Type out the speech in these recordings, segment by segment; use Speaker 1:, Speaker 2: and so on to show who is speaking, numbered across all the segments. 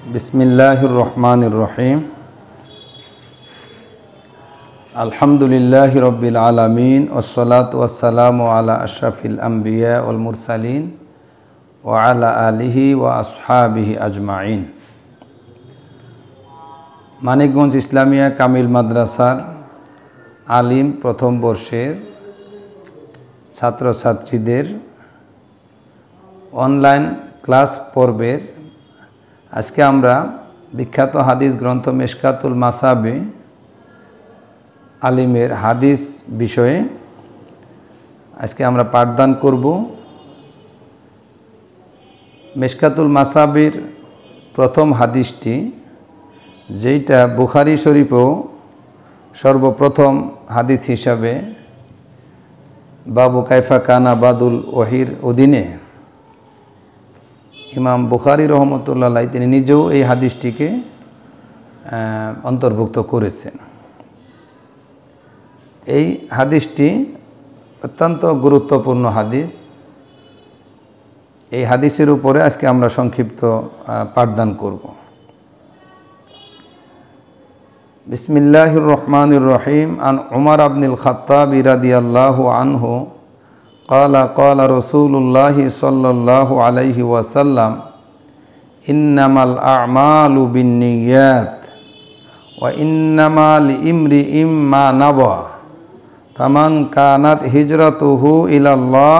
Speaker 1: बिस्मिल्लाहिर रहमानिर रहीम। अल्हम्दुलिल्लाहि रब्बिल आलमीन वस्सलातु वस्सलामु अला अशरफिल अंबिया वल मुरसलीन व अला आलिहि व असहाबिहि अजमाइन। मानिकगंज इस्लामिया कामिल माद्रासार आलिम प्रथम बर्षेर छात्र छात्रीदेर অনলাইন ক্লাস পর্বের আজকে আমরা বিখ্যাত হাদিস গ্রন্থ মিশকাতুল মাসাবি আলিমের হাদিস বিষয়ে আজকে আমরা পাঠদান করব। মিশকাতুল মাসাবির প্রথম হাদিসটি, যেটা বুখারী শরীফেও সর্বপ্রথম হাদিস হিসাবে বাবু কাইফা কানা বাদুল ওহির অধীনে ইমাম বুখারী রহমতুল্লাহ তিনি নিজেও এই হাদিসটিকে অন্তর্ভুক্ত করেছেন। এই হাদিসটি অত্যন্ত গুরুত্বপূর্ণ হাদিস। এই হাদিসের উপরে আজকে আমরা সংক্ষিপ্ত পাঠদান করব। বিসমিল্লাহির রহমানির রহিম। আন উমর ইবনুল খাত্তাব রাদিয়াল্লাহু আনহু قال قال رسول الله صلى الله عليه وسلم إنما الأعمال بالنيات وإنما لامرئ ما نوى فمن كانت هجرته إلى الله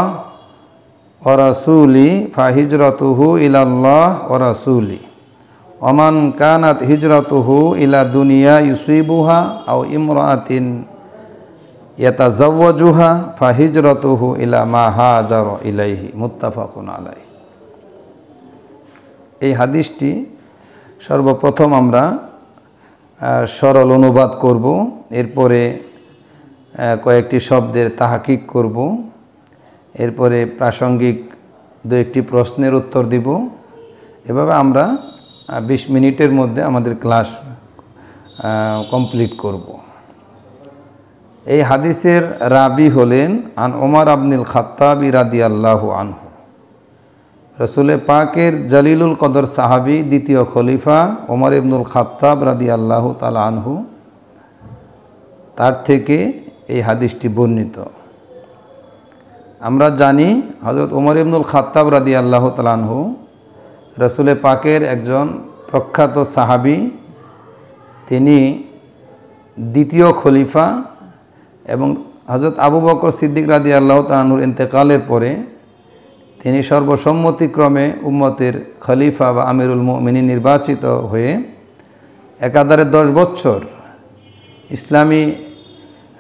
Speaker 1: ورسوله فهجرته إلى الله ورسوله ومن كانت هجرته إلى دنيا يصيبها أو امرأة ইয়াতাজাওয়াজুহা ফাহিজরাতুহু ইলা মা হাজারা ইলাইহি মুত্তাফাকুন আলাইহি। এই হাদিসটি সর্বপ্রথম আমরা সরল অনুবাদ করব, এরপরে কয়েকটি শব্দের তাহকিক করব, এরপরে প্রাসঙ্গিক দু একটি প্রশ্নের উত্তর দিব। এভাবে আমরা 20 মিনিটের মধ্যে আমাদের ক্লাস কমপ্লিট করব। এই হাদিসের রাবি হলেন আন উমর ইবনুল খাত্তাব রাদিয়াল্লাহু আনহু। রাসূল পাকের জলিলুল কদর সাহাবী দ্বিতীয় খলিফা উমর ইবনুল খাত্তাব রাদিয়াল্লাহু তাআলা আনহু, তার থেকে এই হাদিসটি বর্ণিত। আমরা জানি হযরত উমর ইবনুল খাত্তাব রাদিয়াল্লাহু তাআলা আনহু রাসূল পাকের একজন প্রখ্যাত সাহাবী। তিনি দ্বিতীয় খলিফা এবং হযরত আবু বকর সিদ্দিক রাদিয়াল্লাহু তাআলা আনহুর ইন্তেকালের পরে তিনি সর্বসম্মতিক্রমে উম্মতের খলিফা বা আমিরুল মুমিনিন নির্বাচিত হয়ে একাধারে 10 বছর ইসলামী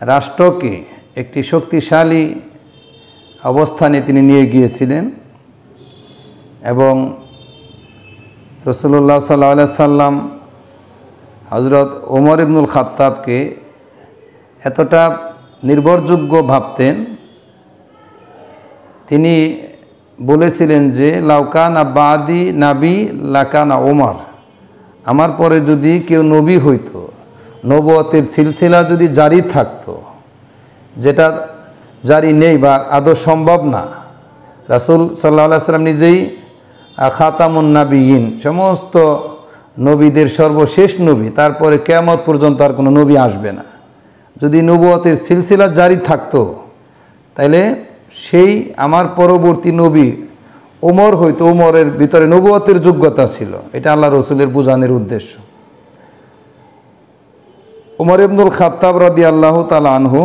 Speaker 1: রাষ্ট্রকে একটি শক্তিশালী অবস্থানে তিনি নিয়ে গিয়েছিলেন। এবং রাসূলুল্লাহ সাল্লাল্লাহু আলাইহি সাল্লাম হযরত ওমর ইবনুল খাত্তাবকে এতটা নির্ভরযোগ্য ভাবতেন, তিনি বলেছিলেন যে লাউকানা বাদি নাবি লাকানা ওমর, আমার পরে যদি কেউ নবী হইতো, নবুয়তের সিলসিলা যদি জারি থাকতো, যেটা জারি নেই বা আদৌ সম্ভব না। রাসূল সাল্লাল্লাহু আলাইহি সাল্লাম নিজেই খাতামুন নাবিয়িন, সমস্ত নবীদের সর্বশেষ নবী, তারপরে কিয়ামত পর্যন্ত আর কোনো নবী আসবে না। যদি নবুয়তের সিলসিলা জারি থাকতো তাহলে সেই আমার পরবর্তী নবী ওমর হইতো, ওমরের ভিতরে নবুয়তের যোগ্যতা ছিল। এটা আল্লাহ রসুলের বোঝানোর উদ্দেশ্য। উমর ইবনুল খাত্তাব রাদিয়াল্লাহু তাআলা আনহু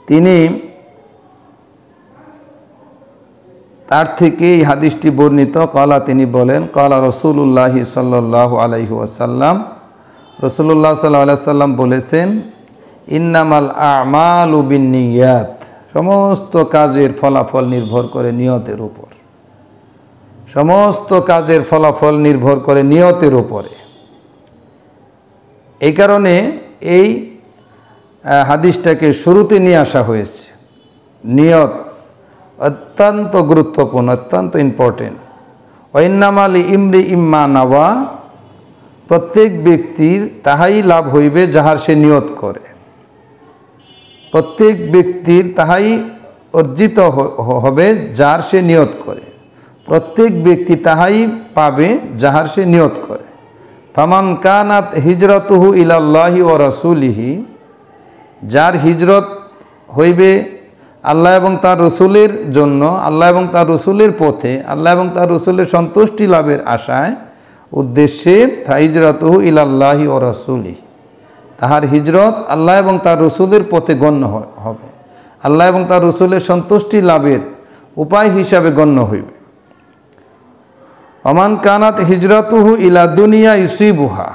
Speaker 1: তিনি তার থেকে এই হাদিসটি বর্ণিত। কালা, তিনি বলেন, কালা রাসূলুল্লাহ সাল্লাল্লাহু আলাইহি ওয়াসাল্লাম, রাসূলুল্লাহ সাল্লাল্লাহু আলাইহি ওয়াসাল্লাম বলেছেন, ইন্নামাল আমালু বিন্নিয়াত, সমস্ত কাজের ফলাফল নির্ভর করে নিয়তের উপর। সমস্ত কাজের ফলাফল নির্ভর করে নিয়তের উপরে। এই কারণে এই হাদিসটাকে শুরুতে নিয়ে আসা হয়েছে। নিয়ত অত্যন্ত গুরুত্বপূর্ণ, অত্যন্ত ইম্পর্টেন্ট। ওয়াইন্নামা লিইমরিইম মা নাওয়া, প্রত্যেক ব্যক্তির তাহাই লাভ হইবে যাহার সে নিয়ত করে। প্রত্যেক ব্যক্তির তাহাই অর্জিত হবে যার সে নিয়ত করে। প্রত্যেক ব্যক্তি তাহাই পাবে যাহার সে নিয়ত করে। ফামান কানাত হিজরতুহু ইলাল্লাহি ওয়া রাসূলিহি, যার হিজরত হইবে আল্লাহ এবং তার রসুলের জন্য, আল্লাহ এবং তার রসুলের পথে, আল্লাহ এবং তার রসুলের সন্তুষ্টি লাভের আশায় উদ্দেশ্যে, ফাহিজরতুহু ইলাল্লাহি ওয়া রাসূলিহি, তাহার হিজরত আল্লাহ এবং তার রসুলের পথে গণ্য হবে, আল্লাহ এবং তার রসুলের সন্তুষ্টি লাভের উপায় হিসাবে গণ্য হইবে। ওমান কানাত হিজরতুহু ইলা দুনিয়া ইউসিবুহা,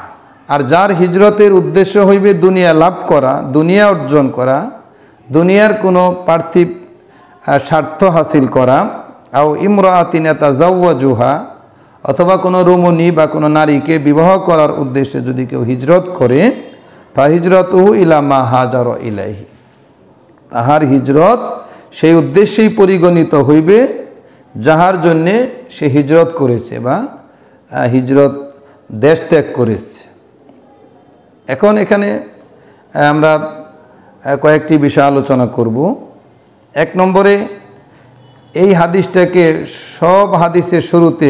Speaker 1: আর যার হিজরতের উদ্দেশ্য হইবে দুনিয়া লাভ করা, দুনিয়া অর্জন করা, দুনিয়ার কোনো পার্থিব স্বার্থ হাসিল করা, আও ইমরাআতিন ইয়াতাজাওয়াজুহা, অথবা কোনো রমণী বা কোনো নারীকে বিবাহ করার উদ্দেশ্যে যদি কেউ হিজরত করে, ফাহিজরতুহু ইলা মা হাজারা ইলাইহি, তাহার হিজরত সেই উদ্দেশ্যেই পরিগণিত হইবে যাহার জন্যে সে হিজরত করেছে বা হিজরত দেশ ত্যাগ করেছে। এখন এখানে আমরা কয়েকটি বিষয় আলোচনা করব। এক নম্বরে, এই হাদিসটাকে সব হাদিসের শুরুতে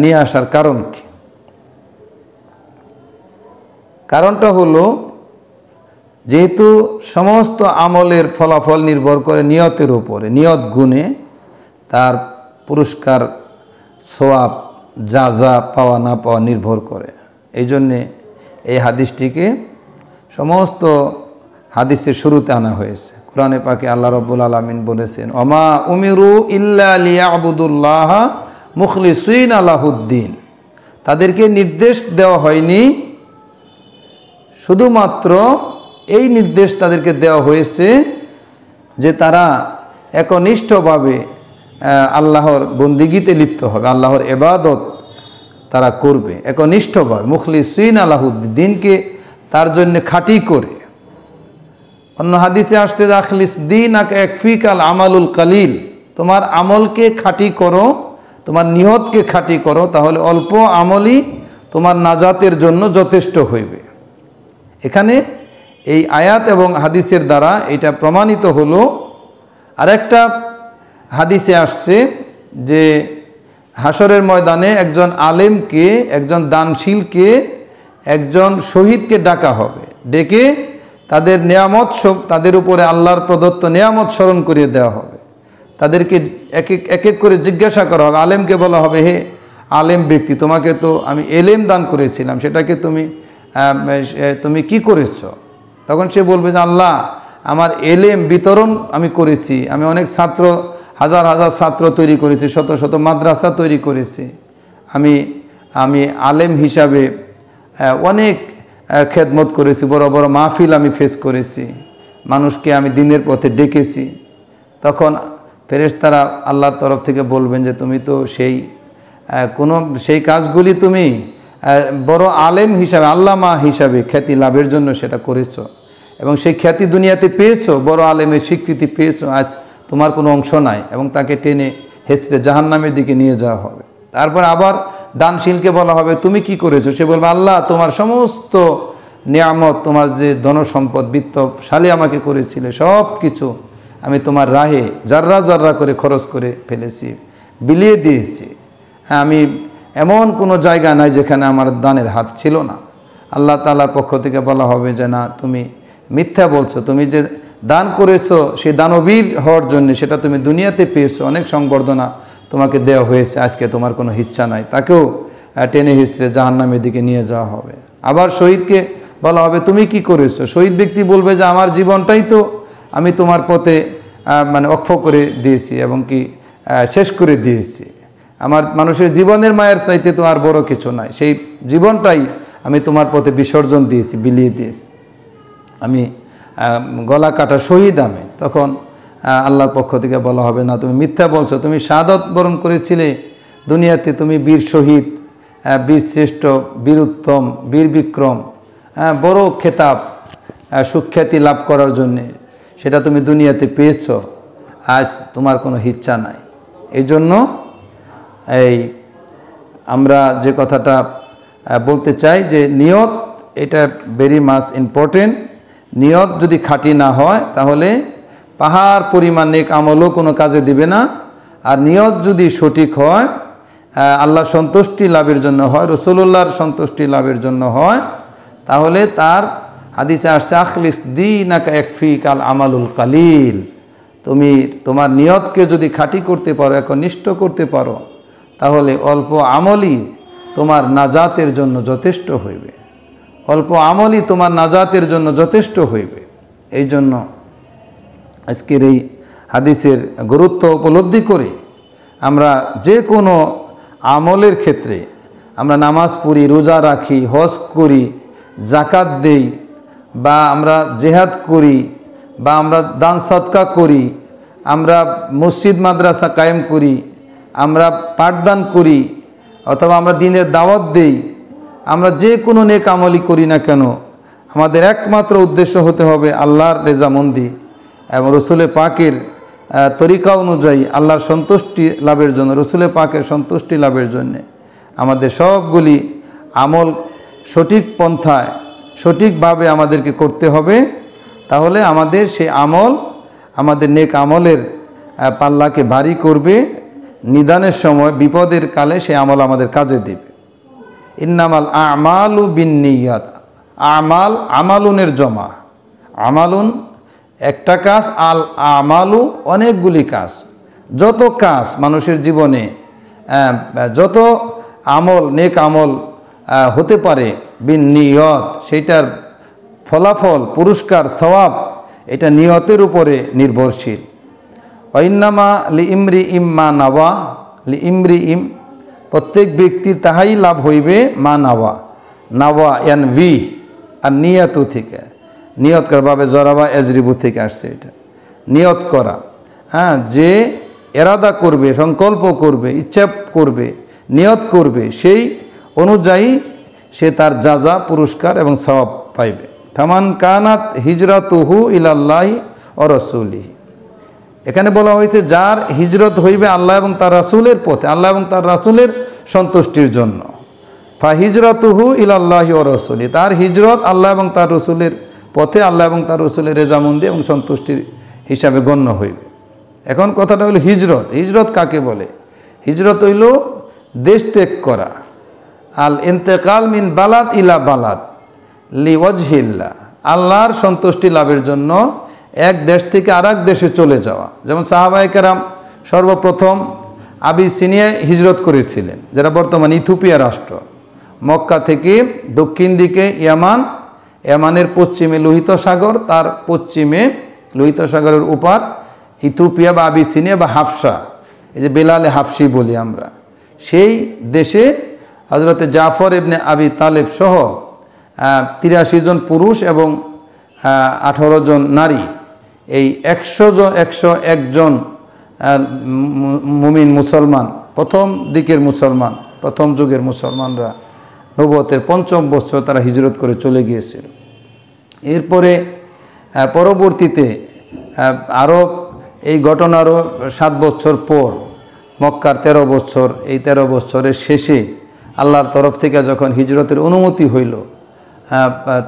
Speaker 1: নিয়ে আসার কারণ কি? কারণটা হলো, যেহেতু সমস্ত আমলের ফলাফল নির্ভর করে নিয়তের উপরে, নিয়ত গুণে তার পুরস্কার, সওয়াব, জাযা পাওয়া না পাওয়া নির্ভর করে। এই জন্যে এই হাদিসটিকে সমস্ত হাদিসের শুরুতে আনা হয়েছে। কোরআনে পাকে আল্লাহ রাব্বুল আলামিন বলেছেন, ওমা উমিরু ইল্লা লিয়াবুদুল্লাহ মুখলিসিনা লাহুদ্দিন, তাদেরকে নির্দেশ দেওয়া হয়নি, শুধুমাত্র এই নির্দেশ তাদেরকে দেওয়া হয়েছে যে তারা একনিষ্ঠভাবে আল্লাহর বন্দিগিতে লিপ্ত হবে, আল্লাহর ইবাদত তারা করবে একনিষ্ঠভাবে, মুখলিসিনা লাহুদ্দিন, দিনকে তার জন্য খাঁটি করে। অন্য হাদিসে আসছে, আখলিস দীনাকা ইয়াকফিকাল আমালুল কালিল, তোমার আমলকে খাঁটি করো, তোমার নিয়তকে খাঁটি করো, তাহলে অল্প আমলই তোমার নাজাতের জন্য যথেষ্ট হইবে। এখানে এই আয়াত এবং হাদিসের দ্বারা এটা প্রমাণিত হলো। আরেকটা হাদিসে আসছে যে হাসরের ময়দানে একজন আলেমকে, একজন দানশীলকে, একজন শহীদকে ডাকা হবে, ডেকে তাদের নেয়ামত, তাদের উপরে আল্লাহর প্রদত্ত নেয়ামত স্মরণ করিয়ে দেওয়া হবে। তাদেরকে এক এক করে জিজ্ঞাসা করা হবে। আলেমকে বলা হবে, হে আলেম ব্যক্তি, তোমাকে তো আমি এলেম দান করেছিলাম, সেটাকে তুমি কি করেছো? তখন সে বলবে যে আল্লাহ, আমার এলেম বিতরণ আমি করেছি, আমি অনেক ছাত্র, হাজার হাজার ছাত্র তৈরি করেছি, শত শত মাদ্রাসা তৈরি করেছি, আমি আলেম হিসাবে অনেক খেদমত করেছি, বড় বড় মাহফিল আমি ফেস করেছি, মানুষকে আমি দিনের পথে ডেকেছি। তখন ফেরেশতারা আল্লাহর তরফ থেকে বলবেন যে তুমি তো সেই কাজগুলি তুমি বড় আলেম হিসাবে, আল্লামা হিসাবে খ্যাতি লাভের জন্য সেটা করেছো, এবং সেই খ্যাতি দুনিয়াতে পেয়েছো, বড় আলেমের স্বীকৃতি পেয়েছো, আজ তোমার কোনো অংশ নাই, এবং তাকে টেনে হেঁচড়ে জাহান্নামের দিকে নিয়ে যাওয়া হবে। তারপর আবার দানশীলকে বলা হবে, তুমি কি করেছো? সে বলবে, আল্লাহ, তোমার সমস্ত নিয়ামত, তোমার যে ধনসম্পদ, বিত্তশালী আমাকে করেছিলে, সব কিছু আমি তোমার রাহে জাররা জাররা করে খরচ করে ফেলেছি, বিলিয়ে দিয়েছি। হ্যাঁ, আমি এমন কোনো জায়গা নাই যেখানে আমার দানের হাত ছিল না। আল্লাহ তাআলার পক্ষ থেকে বলা হবে যে না, তুমি মিথ্যা বলছো, তুমি যে দান করেছো সেই দানবীর হওয়ার জন্য সেটা তুমি দুনিয়াতে পেয়েছো, অনেক সংবর্ধনা তোমাকে দেওয়া হয়েছে, আজকে তোমার কোনো ইচ্ছা নাই, তাকেও টেনে হিঁচড়ে জাহান্নামের দিকে নিয়ে যাওয়া হবে। আবার শহীদকে বলা হবে, তুমি কি করেছো? শহীদ ব্যক্তি বলবে যে আমার জীবনটাই তো আমি তোমার পথে অক্ষ করে দিয়েছি এবং কি শেষ করে দিয়েছি, আমার মানুষের জীবনের মায়ের চাইতে তো আর বড় কিছু নাই, সেই জীবনটাই আমি তোমার পথে বিসর্জন দিয়েছি, বিলিয়ে দিয়েছি, আমি গলা কাটা শহীদ আমি। তখন আল্লাহর পক্ষ থেকে বলা হবে, না, তুমি মিথ্যা বলছো, তুমি শাহাদাত বরণ করেছিলে দুনিয়াতে, তুমি বীর শহীদ, বীর শ্রেষ্ঠ, বীর উত্তম, বীর বিক্রম, বড় খেতাব, সুখ্যাতি লাভ করার জন্যে সেটা তুমি দুনিয়াতে পেয়েছো, আজ তোমার কোনো ইচ্ছা নাই। এই জন্য আমরা যে কথাটা বলতে চাই যে নিয়ত, এটা ভেরি মাচ ইম্পর্টেন্ট। নিয়ত যদি খাঁটি না হয় তাহলে পাহাড় পরিমাণ নেক আমলও কোনো কাজে দিবে না, আর নিয়ত যদি সঠিক হয়, আল্লাহর সন্তুষ্টি লাভের জন্য হয়, রাসূলুল্লাহর সন্তুষ্টি লাভের জন্য হয়, তাহলে তার হাদিসে আসছে আখলিস দীনাকা ইয়াকফিকাল আমালুল কালিল। তুমি তোমার নিয়তকে যদি খাঁটি করতে পারো, একনিষ্ঠ করতে পারো, তাহলে অল্প আমলই তোমার নাজাতের জন্য যথেষ্ট হইবে। অল্প আমলই তোমার নাজাতের জন্য যথেষ্ট হইবে। এই জন্য আজকের এই হাদিসের গুরুত্ব উপলব্ধি করে আমরা যে কোনো আমলের ক্ষেত্রে, আমরা নামাজ পড়ি, রোজা রাখি, হজ করি, জাকাত দেই, বা আমরা জেহাদ করি, বা আমরা দান সদকা করি, আমরা মসজিদ মাদ্রাসা কায়েম করি, আমরা পাঠদান করি, অথবা আমরা দ্বীনের দাওয়াত দেই, আমরা যে কোনো নেক আমলই করি না কেন, আমাদের একমাত্র উদ্দেশ্য হতে হবে আল্লাহর রেজামন্দি এবং রসুলের পাকের তরিকা অনুযায়ী আল্লাহর সন্তুষ্টি লাভের জন্য, রসুলের পাকের সন্তুষ্টি লাভের জন্যে আমাদের সবগুলি আমল সঠিক পন্থায় সঠিকভাবে আমাদেরকে করতে হবে। তাহলে আমাদের সেই আমল, আমাদের নেক আমলের পাল্লাকে ভারী করবে। নিদানের সময়, বিপদের কালে সেই আমল আমাদের কাজে দেবে। ইন্নামাল আমালু বিন্নিয়াত, আমাল আমালুনের জমা। আমালুন একটা কাজ, আল আমালু অনেকগুলি কাজ। যত কাজ মানুষের জীবনে, যত আমল, নেক আমল হতে পারে বিন্নিয়ত, সেইটার ফলাফল, পুরস্কার, সওয়াব এটা নিয়তের উপরে নির্ভরশীল। ওয়াইন্নামা লি ইমরি ইম মা নাওয়া, লি ইমরি ইম প্রত্যেক ব্যক্তির তাহাই লাভ হইবে মা নাওয়া। নাওয়া ইয়ানভি আর নিয়ত থেকে, নিয়ত করা বাবে জরাবা এজরিবু থেকে আসছে। এটা নিয়ত করা, হ্যাঁ, যে এরাদা করবে, সংকল্প করবে, ইচ্ছা করবে, নিয়ত করবে, সেই অনুযায়ী সে তার যাজা, পুরস্কার এবং সওয়াব পাইবে। ফামান কানাত হিজরাতুহু ইলাল্লাহি ওয়া রাসূলিহি, এখানে বলা হয়েছে যার হিজরত হইবে আল্লাহ এবং তার রাসূলের পথে, আল্লাহ এবং তার রাসূলের সন্তুষ্টির জন্য। ফা হিজরাতুহু ইলাল্লাহি ওয়া রাসূলিহি, তার হিজরত আল্লাহ এবং তার রাসূলের পথে, আল্লাহ এবং তার রাসূলের রেজামন্দি এবং সন্তুষ্টির হিসাবে গণ্য হইবে। এখন কথাটা হলো হিজরত। হিজরত কাকে বলে? হিজরত হইল দেশ ত্যাগ করা। আল ইন্তেকাল মিন বালাদ ইলা বালাদ লিওয়াজহিল্লাহ, আল্লাহর সন্তুষ্টি লাভের জন্য এক দেশ থেকে আরেক দেশে চলে যাওয়া। যেমন সাহাবায়ে কেরাম সর্বপ্রথম আবিসিনিয়ায় হিজরত করেছিলেন, যেটা বর্তমান ইথিওপিয়া রাষ্ট্র। মক্কা থেকে দক্ষিণ দিকে ইয়ামান, ইয়ামানের পশ্চিমে লোহিত সাগর, তার পশ্চিমে লোহিত সাগরের উপার ইথিওপিয়া বা আবিসিনিয়া বা হাফসা, এই যে বেলালে হাফসি বলি আমরা, সেই দেশে হযরতে জাফর ইবনে আবি তালেব সহ 83 জন পুরুষ এবং 18 জন নারী, এই 101 জন মুমিন মুসলমান, প্রথম দিকের মুসলমান, প্রথম যুগের মুসলমানরা নবুয়তের 5ম বছর তারা হিজরত করে চলে গিয়েছিল। এরপরে পরবর্তীতে আরও এই ঘটনারও 7 বছর পর মক্কার 13 বছর, এই 13 বছরের শেষে আল্লাহর তরফ থেকে যখন হিজরতের অনুমতি হইল,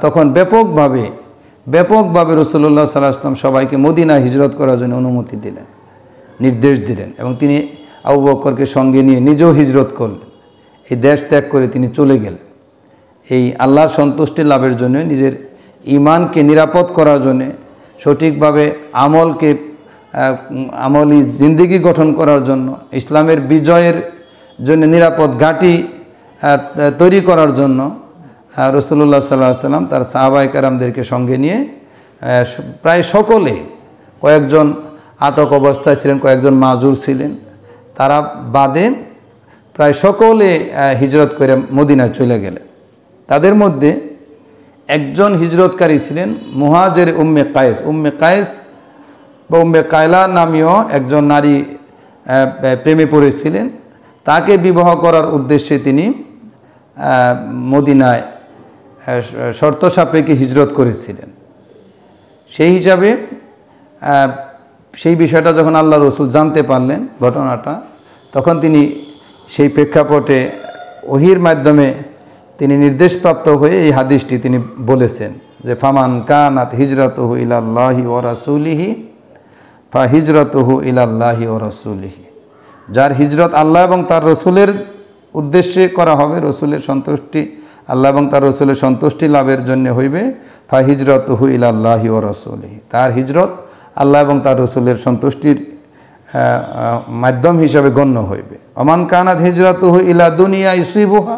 Speaker 1: তখন ব্যাপকভাবে রাসূলুল্লাহ সাল্লাল্লাহু আলাইহি ওয়াসাল্লাম সবাইকে মদিনায় হিজরত করার জন্য অনুমতি দিলেন, নির্দেশ দিলেন, এবং তিনি আবু বকরকে সঙ্গে নিয়ে নিজেও হিজরত করলেন। এই দেশ ত্যাগ করে তিনি চলে গেলেন এই আল্লাহর সন্তুষ্টি লাভের জন্য, নিজের ঈমানকে নিরাপদ করার জন্য, সঠিকভাবে আমলি জিন্দেগি গঠন করার জন্য, ইসলামের বিজয়ের জন্য নিরাপদ ঘাঁটি তৈরি করার জন্য রাসূলুল্লাহ সাল্লাল্লাহু আলাইহি ওয়াসাল্লাম তার সাহাবায়ে কেরামদেরকে সঙ্গে নিয়ে প্রায় সকলে, কয়েকজন আটক অবস্থায় ছিলেন, কয়েকজন মাজুর ছিলেন, তারা বাদে প্রায় সকলে হিজরত করে মদিনায় চলে গেলেন। তাদের মধ্যে একজন হিজরতকারী ছিলেন মুহাজির উম্মে কায়েস। উম্মে কায়েস বা উম্মে কায়লা নামীয় একজন নারী প্রেমে পড়েছিলেন। তাকে বিবাহ করার উদ্দেশ্যে তিনি মদিনায় শর্ত সাপেক্ষে হিজরত করেছিলেন। সেই হিসাবে সেই বিষয়টা যখন আল্লাহ রসুল জানতে পারলেন ঘটনাটা, তখন তিনি সেই প্রেক্ষাপটে ওহির মাধ্যমে তিনি নির্দেশপ্রাপ্ত হয়ে এই হাদিসটি তিনি বলেছেন যে ফামান কানাত হিজরাতুহু ইলাল্লাহি ওয়া রাসূলিহি ফা হিজরাতুহু ইলাল্লাহি ওয়া রাসূলিহি। যার হিজরত আল্লাহ এবং তার রসুলের উদ্দেশ্যে করা হবে, রসুলের সন্তুষ্টি, আল্লাহ এবং তার রসুলের সন্তুষ্টি লাভের জন্য হইবে, ফা হিজরতুহু ইলাল্লাহি ওয়া রাসূলিহি, তার হিজরত আল্লাহ এবং তার রসুলের সন্তুষ্টির মাধ্যম হিসাবে গণ্য হইবে। ওমান কানাত হিজরতুহু ইলা দুনিয়া ইউসিবুহা,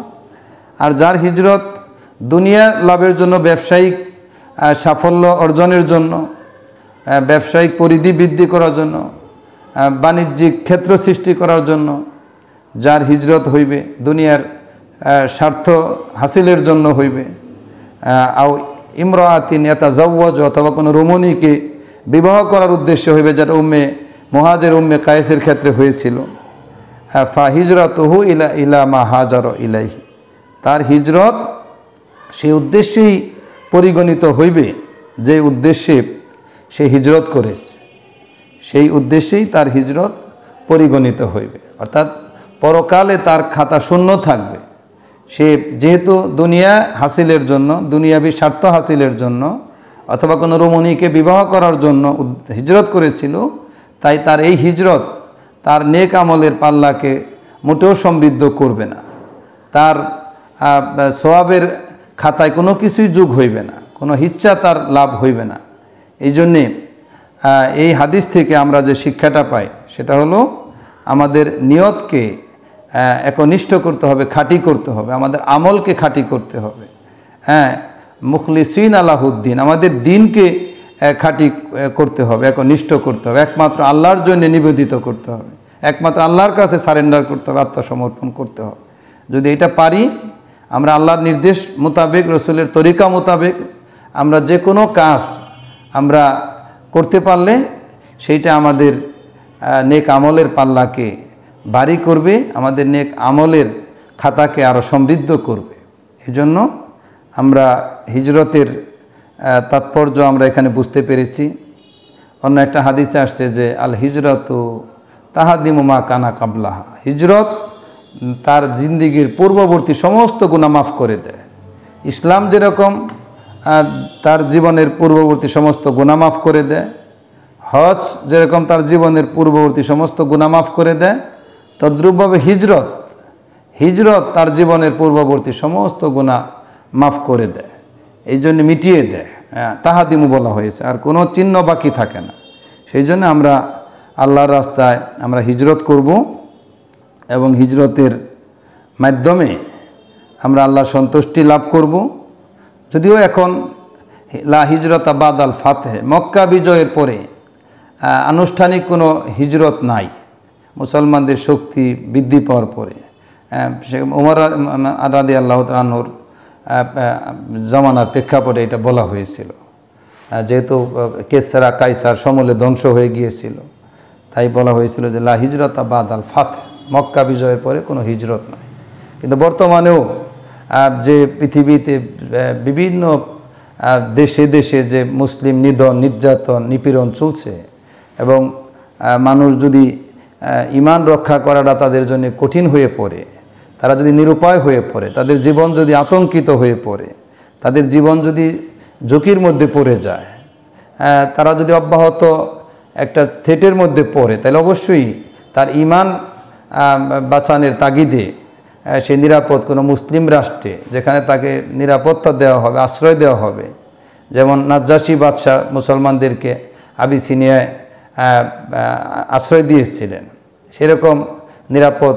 Speaker 1: আর যার হিজরত দুনিয়া লাভের জন্য, ব্যবসায়িক সাফল্য অর্জনের জন্য, ব্যবসায়িক পরিধি বৃদ্ধি করার জন্য, বাণিজ্যিক ক্ষেত্র সৃষ্টি করার জন্য যার হিজরত হইবে, দুনিয়ার স্বার্থ হাসিলের জন্য হইবে, আও ইমরাআতিন ইয়াতাজাওয়াজ, অথবা কোনো রমণীকে বিবাহ করার উদ্দেশ্যে হইবে, যেটা মুহাজির উম্মে কায়েসের ক্ষেত্রে হয়েছিল, ফা হিজরতুহু ইলা মা হাজার ইলাইহি, তার হিজরত সেই উদ্দেশ্যেই পরিগণিত হইবে যে উদ্দেশ্যে সে হিজরত করেছে, সেই উদ্দেশ্যেই তার হিজরত পরিগণিত হইবে। অর্থাৎ পরকালে তার খাতা শূন্য থাকবে। সে যেহেতু দুনিয়া হাসিলের জন্য, দুনিয়াবী স্বার্থ হাসিলের জন্য অথবা কোনো রমণীকে বিবাহ করার জন্য হিজরত করেছিল, তাই তার এই হিজরত তার নেক আমলের পাল্লাকে মোটেও সমৃদ্ধ করবে না, তার সওয়াবের খাতায় কোনো কিছুই যোগ হইবে না, কোনো হিচ্ছা তার লাভ হইবে না। এই জন্যে এই হাদিস থেকে আমরা যে শিক্ষাটা পাই সেটা হলো আমাদের নিয়তকে একনিষ্ঠ করতে হবে, খাঁটি করতে হবে, আমাদের আমলকে খাঁটি করতে হবে। মুখলিসিন আলাহুদ্দিন, আমাদের দিনকে খাঁটি করতে হবে, একনিষ্ঠ করতে হবে, একমাত্র আল্লাহর জন্য নিবেদিত করতে হবে, একমাত্র আল্লাহর কাছে সারেন্ডার করতে হবে, আত্মসমর্পণ করতে হবে। যদি এটা পারি, আমরা আল্লাহর নির্দেশ মোতাবেক, রসুলের তরিকা মোতাবেক আমরা যে কোনো কাজ আমরা করতে পারলে সেইটা আমাদের নেক আমলের পাল্লাকে ভারী করবে, আমাদের নেক আমলের খাতাকে আরও সমৃদ্ধ করবে। এজন্য আমরা হিজরতের তাৎপর্য আমরা এখানে বুঝতে পেরেছি। অন্য একটা হাদিসে আসছে যে আল হিজরতু তাহাদিমু মা কানা কাবলাহা, হিজরত তার জিন্দিগির পূর্ববর্তী সমস্ত গুনাহ মাফ করে দেয়। ইসলাম যেরকম তার জীবনের পূর্ববর্তী সমস্ত গুনাহ মাফ করে দেয়, হজ যেরকম তার জীবনের পূর্ববর্তী সমস্ত গুনাহ মাফ করে দেয়, তদ্রূপভাবে হিজরত তার জীবনের পূর্ববর্তী সমস্ত গুনাহ মাফ করে দেয়, এই জন্য মিটিয়ে দেয়। তাহাদিমু বলা হয়েছে, আর কোনো চিহ্ন বাকি থাকে না। সেই জন্য আমরা আল্লাহর রাস্তায় আমরা হিজরত করব এবং হিজরতের মাধ্যমে আমরা আল্লাহর সন্তুষ্টি লাভ করব। যদিও এখন লা হিজরতা বাদাল ফাতহ, মক্কা বিজয়ের পরে আনুষ্ঠানিক কোনো হিজরত নাই, মুসলমানদের শক্তি বৃদ্ধি পাওয়ার পরে। ওমর রাদিয়াল্লাহু তাআলা আনহুর জামানার প্রেক্ষাপটে এটা বলা হয়েছিল, যেহেতু কেসরা কাইসার সমূলে ধ্বংস হয়ে গিয়েছিল, তাই বলা হয়েছিল যে লা হিজরতা বাদাল ফাতহ, মক্কা বিজয়ের পরে কোনো হিজরত নাই। কিন্তু বর্তমানেও যে পৃথিবীতে বিভিন্ন দেশে দেশে যে মুসলিম নিধন, নির্যাতন, নিপীড়ন চলছে এবং মানুষ যদি ঈমান রক্ষা করাটা তাদের জন্য কঠিন হয়ে পড়ে, তারা যদি নিরুপায় হয়ে পড়ে, তাদের জীবন যদি আতঙ্কিত হয়ে পড়ে, তাদের জীবন যদি ঝুঁকির মধ্যে পড়ে যায়, তারা যদি অব্যাহত একটা থ্রেটের মধ্যে পড়ে, তাহলে অবশ্যই তার ঈমান বাঁচানোর তাগিদে সে নিরাপদ কোনো মুসলিম রাষ্ট্রে, যেখানে তাকে নিরাপত্তা দেওয়া হবে, আশ্রয় দেওয়া হবে, যেমন নাজ্জাশী বাদশাহ মুসলমানদেরকে আবিসিনিয়ায় আশ্রয় দিয়েছিলেন, সেরকম নিরাপদ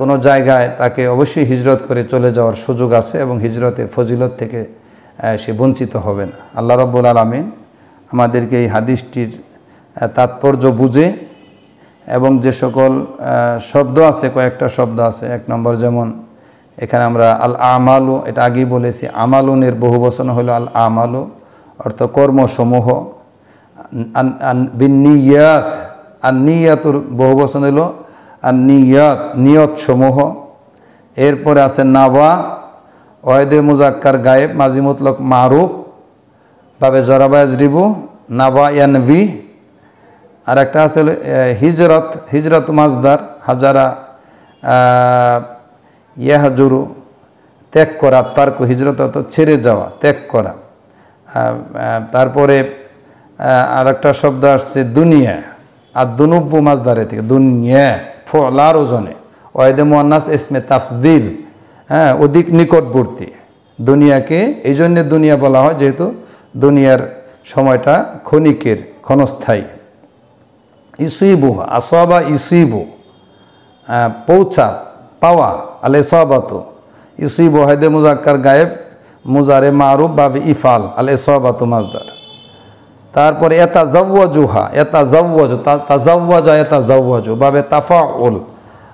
Speaker 1: কোনো জায়গায় তাকে অবশ্যই হিজরত করে চলে যাওয়ার সুযোগ আছে এবং হিজরতের ফজিলত থেকে সে বঞ্চিত হবে না। আল্লাহ রাব্বুল আলামিন আমাদেরকে এই হাদিসটির তাৎপর্য বুঝে এবং যে সকল শব্দ আছে, কয়েকটা শব্দ আছে, এক নম্বর যেমন এখানে আমরা আল আমালু, এটা আগেই বলেছি, আমালুনের বহু বচন হলো আল আমালু, অর্থ কর্মসমূহ। বিনিয়াত, আর নিয়াতুর বহু বচন হলো আর নিয়াত, নিয়ত সমূহ। এরপরে আছে নাওয়া, ওয়াহিদে মুজাক্কার গায়েব, মাজি মুতলক মারুফ, বাবে জরাবায়াজ রিবু, নাওয়া ইয়ানভি। আর একটা আছে হিজরত, হিজরত মাজদার, হাজারা ইয়াহজুরু, ত্যাগ করা, তার্ক, হিজরত অর্থ ছেড়ে যাওয়া, ত্যাগ করা। তারপরে আর একটা শব্দ আসছে দুনিয়া, আর দুনুব্বু মাজদারে থেকে, দুনিয়া ফলার ওজনে, ওয়াহিদে মুয়ান্নাস ইসমে তাফদিল, হ্যাঁ, অধিক নিকটবর্তী দুনিয়াকে। এই জন্যে দুনিয়া বলা হয় যেহেতু দুনিয়ার সময়টা ক্ষণিকের, ক্ষণস্থায়ী। ইসিবু, আসবা ইসিবু, পৌঁছা, পাওয়া, আল ইসাবাতু। ইসিবু ওয়াহিদে মুজাক্কার গায়েব, মুজারে মারুফ বাবে ইফাল, আল ইসাবাতু মাজদার। তারপরে ইয়াতাজাওয়াজুহা, ইয়াতাজাওয়াজু, তাজাওয়াজা ইয়াতাজাওয়াজু বাবে তাফাউল,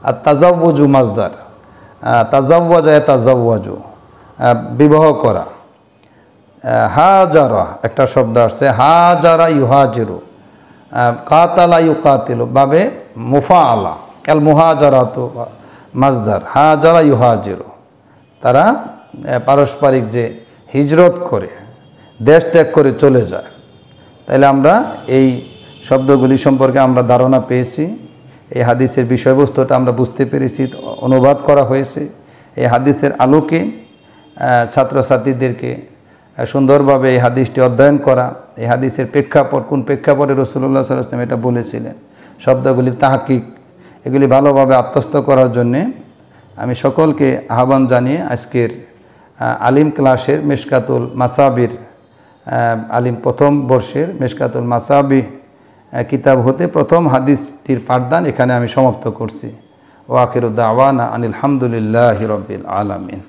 Speaker 1: আর তাজাওয়াজু মাজদার। তাজাওয়াজা ইয়াতাজাওয়াজু, বিবাহ করা। হাজারা একটা শব্দ আসছে, হাজারা ইউহাজিরু, কাতালা ইউকাতিলু বাবে মুফাআলা, আল মুহাজারাতু মাজদার, হাজারা ইউহাজিরু। তারা পারস্পরিক যে হিজরত করে, দেশ ত্যাগ করে চলে যায়। তাইলে আমরা এই শব্দগুলি সম্পর্কে আমরা ধারণা পেয়েছি, এই হাদিসের বিষয়বস্তুটা আমরা বুঝতে পেরেছি, অনুবাদ করা হয়েছে। এই হাদিসের আলোকে ছাত্রছাত্রীদেরকে সুন্দরভাবে এই হাদিসটি অধ্যয়ন করা, এই হাদিসের প্রেক্ষাপট, কোন প্রেক্ষাপটে রাসূলুল্লাহ সাল্লাল্লাহু আলাইহি ওয়াসাল্লাম এটা বলেছিলেন, শব্দগুলির তাহকিক, এগুলি ভালোভাবে আত্মস্থ করার জন্যে আমি সকলকে আহ্বান জানিয়ে আজকের আলিম ক্লাসের মিশকাতুল মাসাবির, আলিম প্রথম বর্ষের মিশকাতুল মাসাবি কিতাব হতে প্রথম হাদিসটির পাঠদান এখানে আমি সমাপ্ত করছি। ওয়া আখিরু দাওয়ানা আনিল হামদুলিল্লাহি রাব্বিল আলামিন।